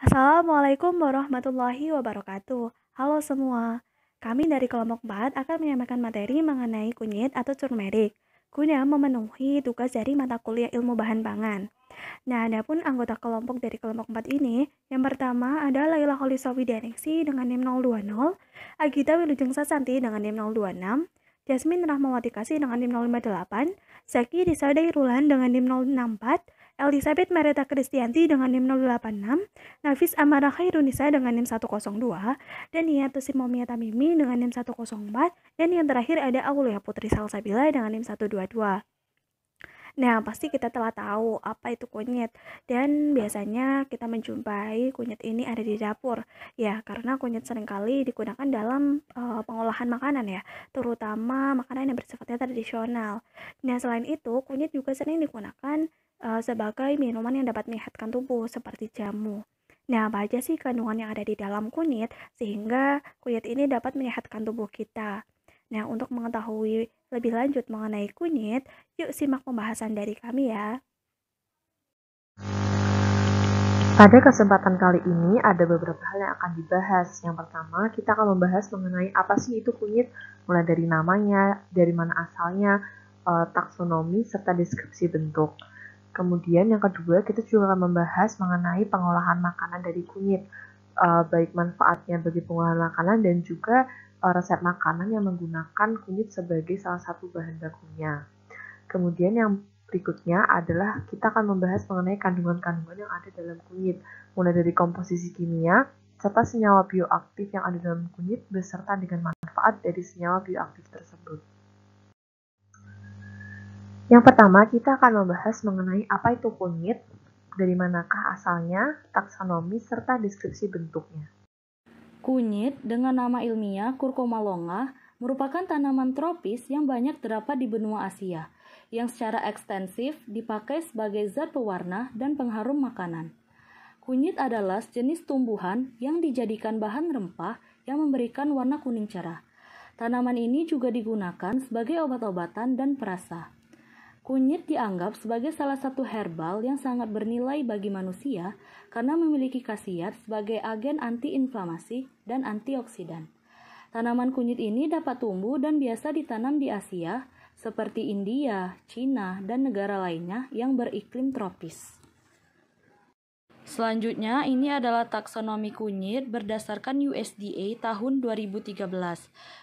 Assalamualaikum warahmatullahi wabarakatuh. Halo semua, kami dari kelompok 4 akan menyampaikan materi mengenai kunyit atau turmeric guna memenuhi tugas dari mata kuliah ilmu bahan pangan. Nah, adapun anggota kelompok dari kelompok 4 ini, yang pertama ada Laila Holisa Widianingsi dengan NIM 020, Agita Wilujeng Sasanti dengan NIM 026, Jasmine Rahmawati Kasih dengan NIM 058, Zaki Risa Dairulan dengan NIM 064, Elizabeth Mareta Kristianti dengan NIM 086, Nafis Amara Khairunisa dengan NIM 102, dan Nia Tusimomia Tamimi dengan NIM 104, dan yang terakhir ada Aulia Putri Salsabila dengan NIM 122. Nah, pasti kita telah tahu apa itu kunyit, dan biasanya kita menjumpai kunyit ini ada di dapur. Ya, karena kunyit seringkali digunakan dalam pengolahan makanan ya, terutama makanan yang bersifatnya tradisional. Nah, selain itu, kunyit juga sering digunakan sebagai minuman yang dapat menyehatkan tubuh, seperti jamu. Nah, apa aja sih kandungan yang ada di dalam kunyit, sehingga kunyit ini dapat menyehatkan tubuh kita? Nah, untuk mengetahui lebih lanjut mengenai kunyit, yuk simak pembahasan dari kami ya. Pada kesempatan kali ini ada beberapa hal yang akan dibahas. Yang pertama, kita akan membahas mengenai apa sih itu kunyit, mulai dari namanya, dari mana asalnya, taksonomi, serta deskripsi bentuk. Kemudian yang kedua, kita juga akan membahas mengenai pengolahan makanan dari kunyit, baik manfaatnya bagi pengolahan makanan dan juga resep makanan yang menggunakan kunyit sebagai salah satu bahan bakunya. Kemudian yang berikutnya adalah kita akan membahas mengenai kandungan-kandungan yang ada dalam kunyit, mulai dari komposisi kimia, serta senyawa bioaktif yang ada dalam kunyit beserta dengan manfaat dari senyawa bioaktif tersebut. Yang pertama, kita akan membahas mengenai apa itu kunyit, dari manakah asalnya, taksonomi, serta deskripsi bentuknya. Kunyit dengan nama ilmiah Curcuma longa merupakan tanaman tropis yang banyak terdapat di benua Asia, yang secara ekstensif dipakai sebagai zat pewarna dan pengharum makanan. Kunyit adalah jenis tumbuhan yang dijadikan bahan rempah yang memberikan warna kuning cerah. Tanaman ini juga digunakan sebagai obat-obatan dan perasa. Kunyit dianggap sebagai salah satu herbal yang sangat bernilai bagi manusia karena memiliki khasiat sebagai agen antiinflamasi dan antioksidan. Tanaman kunyit ini dapat tumbuh dan biasa ditanam di Asia seperti India, Cina, dan negara lainnya yang beriklim tropis. Selanjutnya, ini adalah taksonomi kunyit berdasarkan USDA tahun 2013.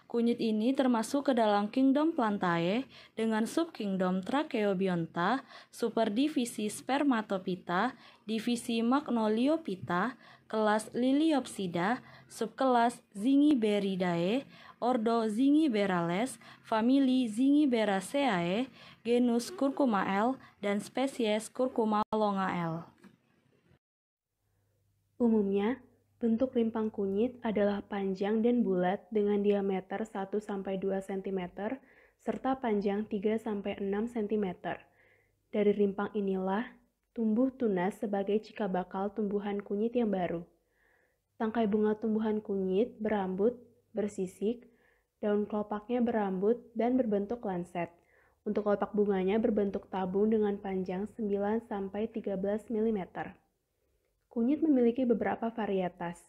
Kunyit ini termasuk ke dalam Kingdom Plantae dengan subkingdom Tracheobionta, superdivisi Spermatophyta, divisi Magnoliophyta, kelas Liliopsida, subkelas Zingiberidae, ordo Zingiberales, famili Zingiberaceae, genus Curcumae, dan spesies Curcuma longae. Umumnya, bentuk rimpang kunyit adalah panjang dan bulat dengan diameter 1-2 cm serta panjang 3-6 cm. Dari rimpang inilah tumbuh tunas sebagai cikal bakal tumbuhan kunyit yang baru. Tangkai bunga tumbuhan kunyit berambut, bersisik, daun kelopaknya berambut dan berbentuk lanset. Untuk kelopak bunganya berbentuk tabung dengan panjang 9-13 mm. Kunyit memiliki beberapa varietas,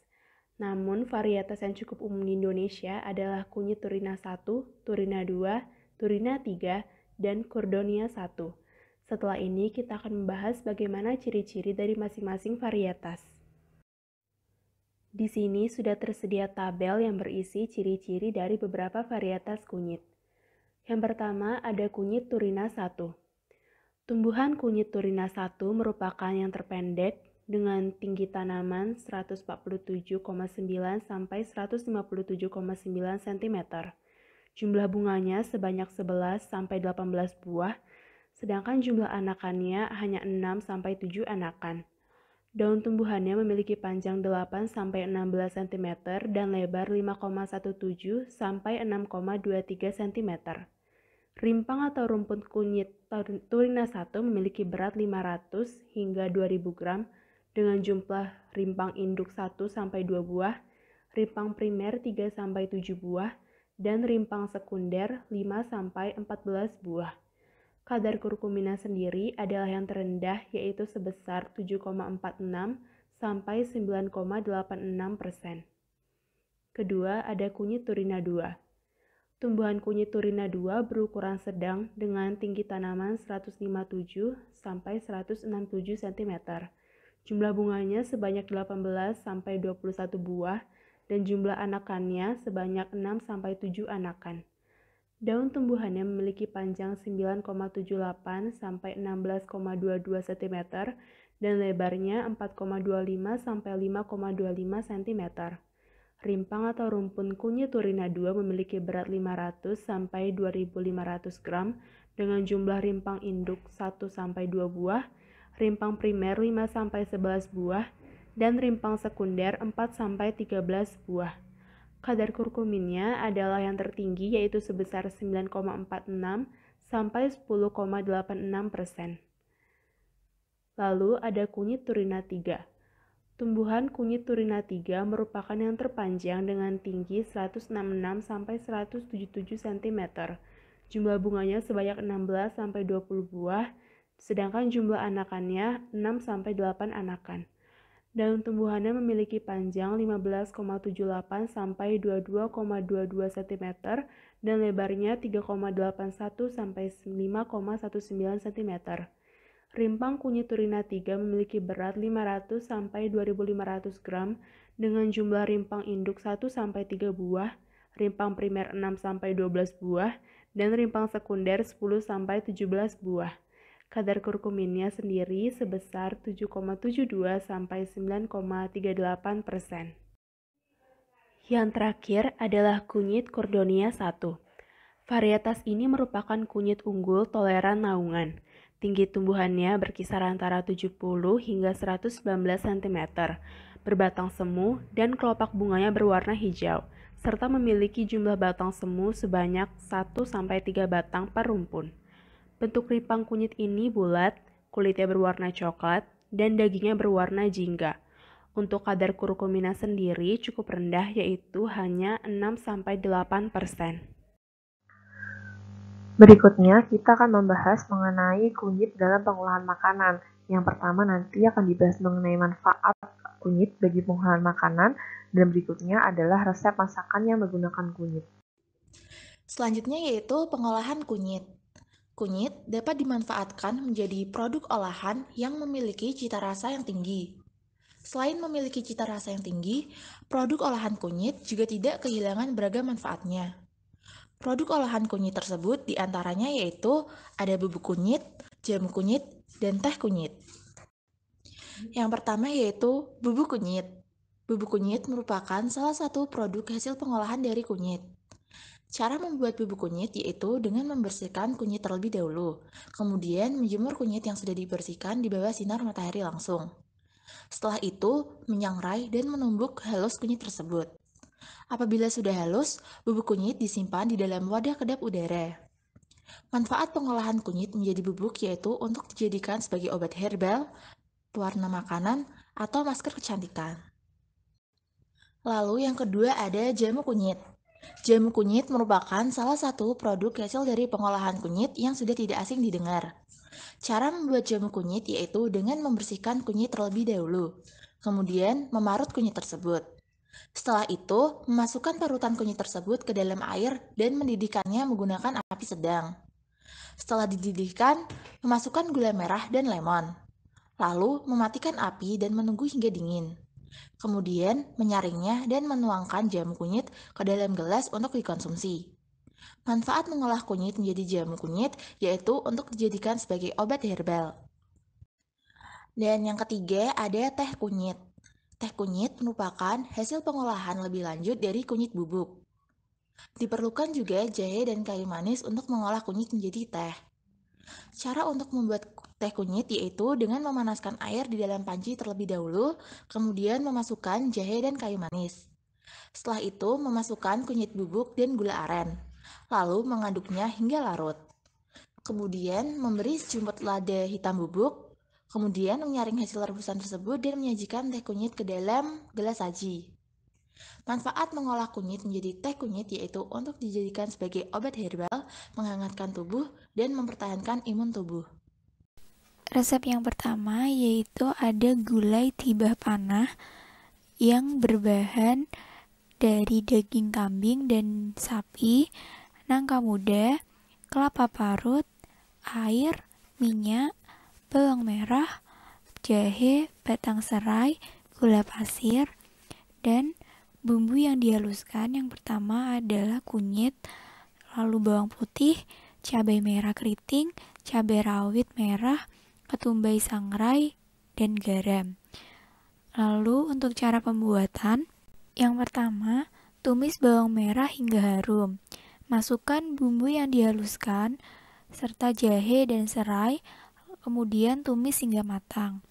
namun varietas yang cukup umum di Indonesia adalah kunyit Turina 1, Turina 2, Turina 3, dan Cordonia 1. Setelah ini kita akan membahas bagaimana ciri-ciri dari masing-masing varietas. Di sini sudah tersedia tabel yang berisi ciri-ciri dari beberapa varietas kunyit. Yang pertama ada kunyit Turina 1. Tumbuhan kunyit Turina 1 merupakan yang terpendek dengan tinggi tanaman 147,9 sampai 157,9 cm. Jumlah bunganya sebanyak 11 sampai 18 buah, sedangkan jumlah anakannya hanya 6 sampai 7 anakan. Daun tumbuhannya memiliki panjang 8 sampai 16 cm dan lebar 5,17 sampai 6,23 cm. Rimpang atau rumput kunyit Turina 1 memiliki berat 500 hingga 2000 gram dengan jumlah rimpang induk 1-2 buah, rimpang primer 3-7 buah, dan rimpang sekunder 5-14 buah. Kadar kurkumina sendiri adalah yang terendah yaitu sebesar 7,46 sampai 9,86%. Kedua, ada kunyit turina 2. Tumbuhan kunyit turina 2 berukuran sedang dengan tinggi tanaman 157 sampai 167 cm. Jumlah bunganya sebanyak 18 sampai 21 buah dan jumlah anakannya sebanyak 6 sampai 7 anakan. Daun tumbuhannya memiliki panjang 9,78 sampai 16,22 cm dan lebarnya 4,25 sampai 5,25 cm. Rimpang atau rumpun kunyit turina 2 memiliki berat 500 sampai 2.500 gram dengan jumlah rimpang induk 1 sampai 2 buah, rimpang primer 5 sampai 11 buah, dan rimpang sekunder 4 sampai 13 buah. Kadar kurkuminnya adalah yang tertinggi yaitu sebesar 9,46 sampai 10,86%. Lalu ada kunyit turina 3. Tumbuhan kunyit turina 3 merupakan yang terpanjang dengan tinggi 166 sampai 177 cm. Jumlah bunganya sebanyak 16 sampai 20 buah, sedangkan jumlah anakannya 6 sampai 8 anakan. Daun tumbuhannya memiliki panjang 15,78 sampai 22,22 cm dan lebarnya 3,81 sampai 5,19 cm. Rimpang kunyit turina 3 memiliki berat 500 sampai 2.500 gram dengan jumlah rimpang induk 1 sampai 3 buah, rimpang primer 6 sampai 12 buah, dan rimpang sekunder 10 sampai 17 buah. Kadar kurkuminnya sendiri sebesar 7,72 sampai 9,38%. Yang terakhir adalah kunyit Cordonia 1. Varietas ini merupakan kunyit unggul toleran naungan. Tinggi tumbuhannya berkisar antara 70 hingga 119 cm, berbatang semu dan kelopak bunganya berwarna hijau, serta memiliki jumlah batang semu sebanyak 1-3 batang per rumpun. Bentuk rimpang kunyit ini bulat, kulitnya berwarna coklat, dan dagingnya berwarna jingga. Untuk kadar kurkumina sendiri cukup rendah yaitu hanya 6-8%. Berikutnya, kita akan membahas mengenai kunyit dalam pengolahan makanan. Yang pertama nanti akan dibahas mengenai manfaat kunyit bagi pengolahan makanan, dan berikutnya adalah resep masakan yang menggunakan kunyit. Selanjutnya yaitu pengolahan kunyit. Kunyit dapat dimanfaatkan menjadi produk olahan yang memiliki cita rasa yang tinggi. Selain memiliki cita rasa yang tinggi, produk olahan kunyit juga tidak kehilangan beragam manfaatnya. Produk olahan kunyit tersebut diantaranya yaitu ada bubuk kunyit, jamu kunyit, dan teh kunyit. Yang pertama yaitu bubuk kunyit. Bubuk kunyit merupakan salah satu produk hasil pengolahan dari kunyit. Cara membuat bubuk kunyit yaitu dengan membersihkan kunyit terlebih dahulu, kemudian menjemur kunyit yang sudah dibersihkan di bawah sinar matahari langsung. Setelah itu, menyangrai dan menumbuk halus kunyit tersebut. Apabila sudah halus, bubuk kunyit disimpan di dalam wadah kedap udara. Manfaat pengolahan kunyit menjadi bubuk yaitu untuk dijadikan sebagai obat herbal, pewarna makanan, atau masker kecantikan. Lalu yang kedua ada jamu kunyit. Jamu kunyit merupakan salah satu produk hasil dari pengolahan kunyit yang sudah tidak asing didengar. Cara membuat jamu kunyit yaitu dengan membersihkan kunyit terlebih dahulu, kemudian memarut kunyit tersebut. Setelah itu, memasukkan parutan kunyit tersebut ke dalam air dan mendidihkannya menggunakan api sedang. Setelah dididihkan, memasukkan gula merah dan lemon. Lalu, mematikan api dan menunggu hingga dingin. Kemudian, menyaringnya dan menuangkan jamu kunyit ke dalam gelas untuk dikonsumsi. Manfaat mengolah kunyit menjadi jamu kunyit yaitu untuk dijadikan sebagai obat herbal. Dan yang ketiga ada teh kunyit. Teh kunyit merupakan hasil pengolahan lebih lanjut dari kunyit bubuk. Diperlukan juga jahe dan kayu manis untuk mengolah kunyit menjadi teh. Cara untuk membuat teh kunyit yaitu dengan memanaskan air di dalam panci terlebih dahulu, kemudian memasukkan jahe dan kayu manis. Setelah itu, memasukkan kunyit bubuk dan gula aren, lalu mengaduknya hingga larut. Kemudian, memberi sejumput lada hitam bubuk, kemudian menyaring hasil rebusan tersebut dan menyajikan teh kunyit ke dalam gelas saji. Manfaat mengolah kunyit menjadi teh kunyit yaitu untuk dijadikan sebagai obat herbal, menghangatkan tubuh, dan mempertahankan imun tubuh. Resep yang pertama yaitu ada gulai tibah panah yang berbahan dari daging kambing dan sapi, nangka muda, kelapa parut, air, minyak, bawang merah, jahe, batang serai, gula pasir, dan bumbu yang dihaluskan. Yang pertama adalah kunyit, lalu bawang putih, cabai merah keriting, cabai rawit merah, ketumbai sangrai, dan garam. Lalu untuk cara pembuatan, yang pertama, tumis bawang merah hingga harum. Masukkan bumbu yang dihaluskan, serta jahe dan serai, kemudian tumis hingga matang.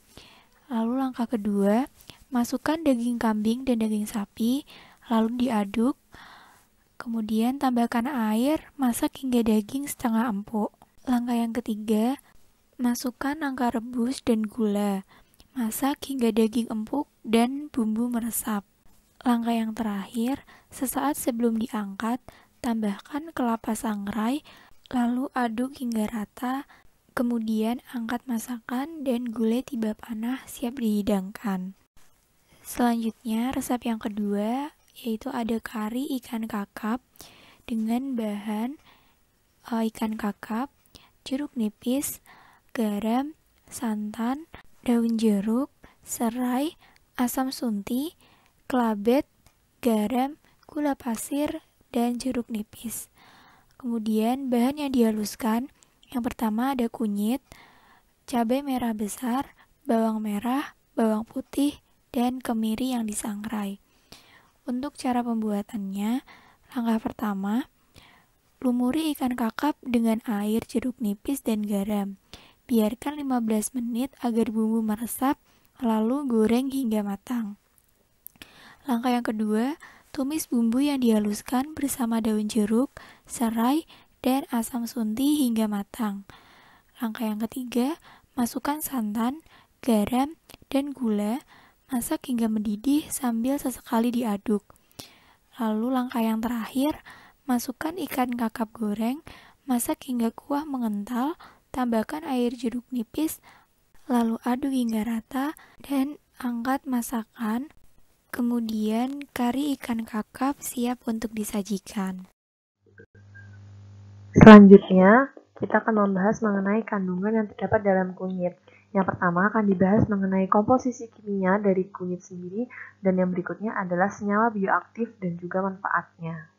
Lalu langkah kedua, masukkan daging kambing dan daging sapi, lalu diaduk. Kemudian tambahkan air, masak hingga daging setengah empuk. Langkah yang ketiga, masukkan nangka rebus dan gula. Masak hingga daging empuk dan bumbu meresap. Langkah yang terakhir, sesaat sebelum diangkat, tambahkan kelapa sangrai, lalu aduk hingga rata. Kemudian angkat masakan dan gulai tibah panah siap dihidangkan. Selanjutnya, resep yang kedua yaitu ada kari ikan kakap dengan bahan ikan kakap, jeruk nipis, garam, santan, daun jeruk, serai, asam sunti, kelabet, garam, gula pasir, dan jeruk nipis. Kemudian bahan yang dihaluskan, yang pertama ada kunyit, cabai merah besar, bawang merah, bawang putih, dan kemiri yang disangrai. Untuk cara pembuatannya, langkah pertama, lumuri ikan kakap dengan air, jeruk nipis, dan garam. Biarkan 15 menit agar bumbu meresap, lalu goreng hingga matang. Langkah yang kedua, tumis bumbu yang dihaluskan bersama daun jeruk, serai, dan asam sunti hingga matang. Langkah yang ketiga, masukkan santan, garam, dan gula, masak hingga mendidih sambil sesekali diaduk. Lalu langkah yang terakhir, masukkan ikan kakap goreng, masak hingga kuah mengental, tambahkan air jeruk nipis, lalu aduk hingga rata, dan angkat masakan. Kemudian kari ikan kakap siap untuk disajikan. Selanjutnya, kita akan membahas mengenai kandungan yang terdapat dalam kunyit. Yang pertama akan dibahas mengenai komposisi kimia dari kunyit sendiri, dan yang berikutnya adalah senyawa bioaktif dan juga manfaatnya.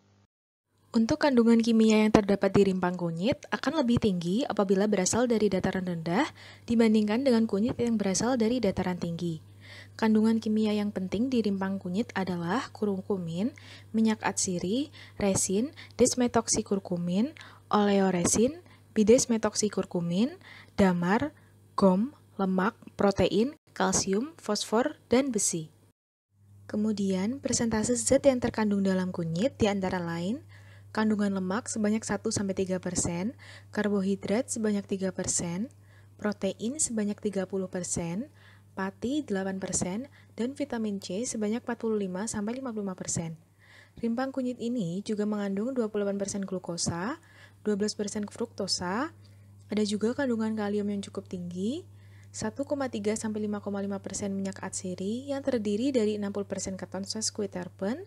Untuk kandungan kimia yang terdapat di rimpang kunyit akan lebih tinggi apabila berasal dari dataran rendah dibandingkan dengan kunyit yang berasal dari dataran tinggi. Kandungan kimia yang penting di rimpang kunyit adalah kurkumin, minyak atsiri, resin, desmetoksikurkumin, oleoresin, bidesmetoksikurkumin, damar, gom, lemak, protein, kalsium, fosfor, dan besi. Kemudian, persentase zat yang terkandung dalam kunyit di antara lain kandungan lemak sebanyak 1-3%, karbohidrat sebanyak 3%, protein sebanyak 30%, pati 8%, dan vitamin C sebanyak 45-55%. Rimpang kunyit ini juga mengandung 28% glukosa, 12% fruktosa, ada juga kandungan kalium yang cukup tinggi, 1,3-5,5% minyak atsiri yang terdiri dari 60% keton sesquiterpen,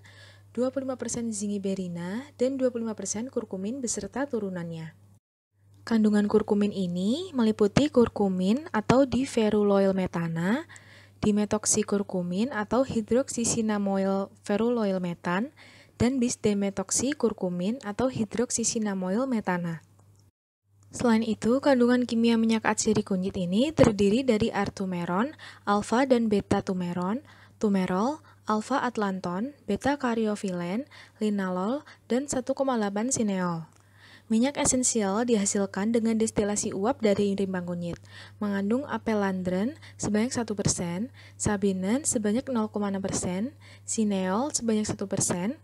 25% zingiberina, dan 25% kurkumin beserta turunannya. Kandungan kurkumin ini meliputi kurkumin atau diferuloilmetana, dimetoksikurkumin atau hidroksisinamoil feruloilmetan, dan bisdemetoksikurkumin atau hidroksisinamoilmetana. Selain itu, kandungan kimia minyak atsiri kunyit ini terdiri dari artumeron, alfa dan beta tumeron, tumerol, alfa-atlanton, beta-karyofilen, linalol, dan 1,8 sineol. Minyak esensial dihasilkan dengan destilasi uap dari rimpang kunyit, mengandung apelandren sebanyak 1%, sabinen sebanyak 0,6%, sineol sebanyak 1%,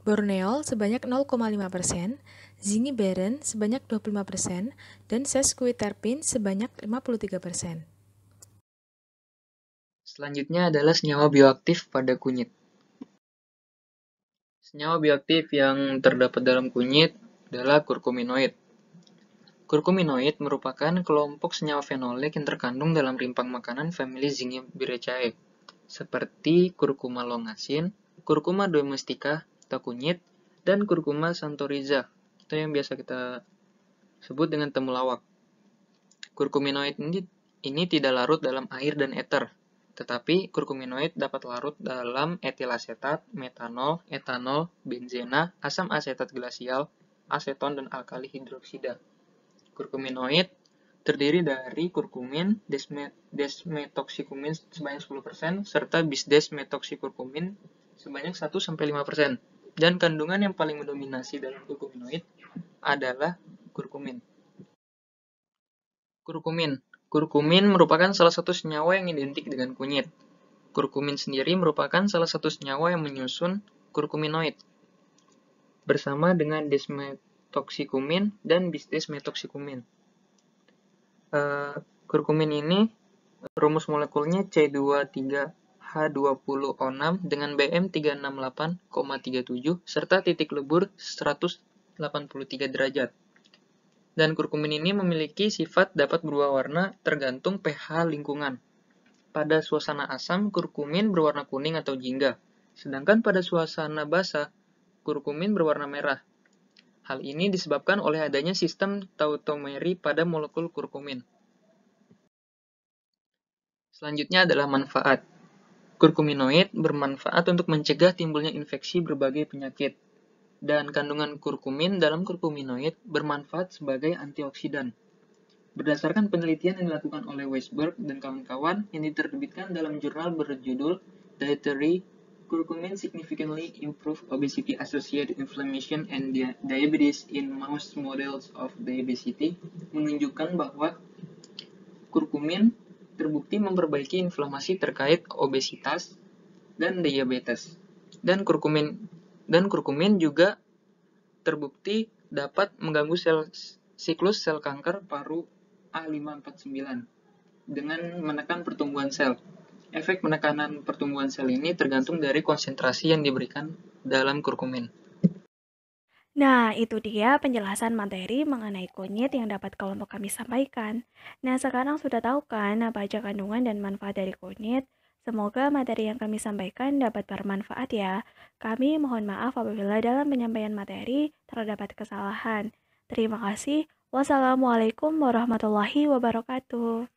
borneol sebanyak 0,5%, zingiberen sebanyak 25%, dan sesquiterpin sebanyak 53%. Selanjutnya adalah senyawa bioaktif pada kunyit. Senyawa bioaktif yang terdapat dalam kunyit adalah kurkuminoid. Kurkuminoid merupakan kelompok senyawa fenolik yang terkandung dalam rimpang makanan famili Zingiberaceae, seperti Curcuma longaceae, Curcuma domestica atau kunyit, dan Curcuma santoriza, itu yang biasa kita sebut dengan temulawak. Kurkuminoid ini tidak larut dalam air dan ether, tetapi kurkuminoid dapat larut dalam etilasetat, metanol, etanol, benzena, asam asetat glasial, aseton, dan alkali hidroksida. Kurkuminoid terdiri dari kurkumin, desmetoxycumin sebanyak 10%, serta bis-desmetoxycurcumin sebanyak 1-5%. Dan kandungan yang paling mendominasi dalam kurkuminoid adalah kurkumin. Kurkumin merupakan salah satu senyawa yang identik dengan kunyit. Kurkumin sendiri merupakan salah satu senyawa yang menyusun kurkuminoid, bersama dengan desmetoxycumin dan bis-desmetoxycumin. Kurkumin ini rumus molekulnya C23H20O6 dengan BM 368,37 serta titik lebur 183 derajat. Dan kurkumin ini memiliki sifat dapat berubah warna tergantung pH lingkungan. Pada suasana asam, kurkumin berwarna kuning atau jingga, sedangkan pada suasana basa, kurkumin berwarna merah. Hal ini disebabkan oleh adanya sistem tautomeri pada molekul kurkumin. Selanjutnya adalah manfaat. Kurkuminoid bermanfaat untuk mencegah timbulnya infeksi berbagai penyakit. Dan kandungan kurkumin dalam kurkuminoid bermanfaat sebagai antioksidan. Berdasarkan penelitian yang dilakukan oleh Weisberg dan kawan-kawan yang diterbitkan dalam jurnal berjudul Dietary, Curcumin significantly improved obesity-associated inflammation and diabetes in mouse models of diabetes, menunjukkan bahwa kurkumin terbukti memperbaiki inflamasi terkait obesitas dan diabetes. Dan kurkumin juga terbukti dapat mengganggu siklus sel kanker paru A549 dengan menekan pertumbuhan sel. Efek penekanan pertumbuhan sel ini tergantung dari konsentrasi yang diberikan dalam kurkumin. Nah, itu dia penjelasan materi mengenai kunyit yang dapat kelompok kami sampaikan. Nah, sekarang sudah tahu kan apa aja kandungan dan manfaat dari kunyit? Semoga materi yang kami sampaikan dapat bermanfaat ya. Kami mohon maaf apabila dalam penyampaian materi terdapat kesalahan. Terima kasih. Wassalamualaikum warahmatullahi wabarakatuh.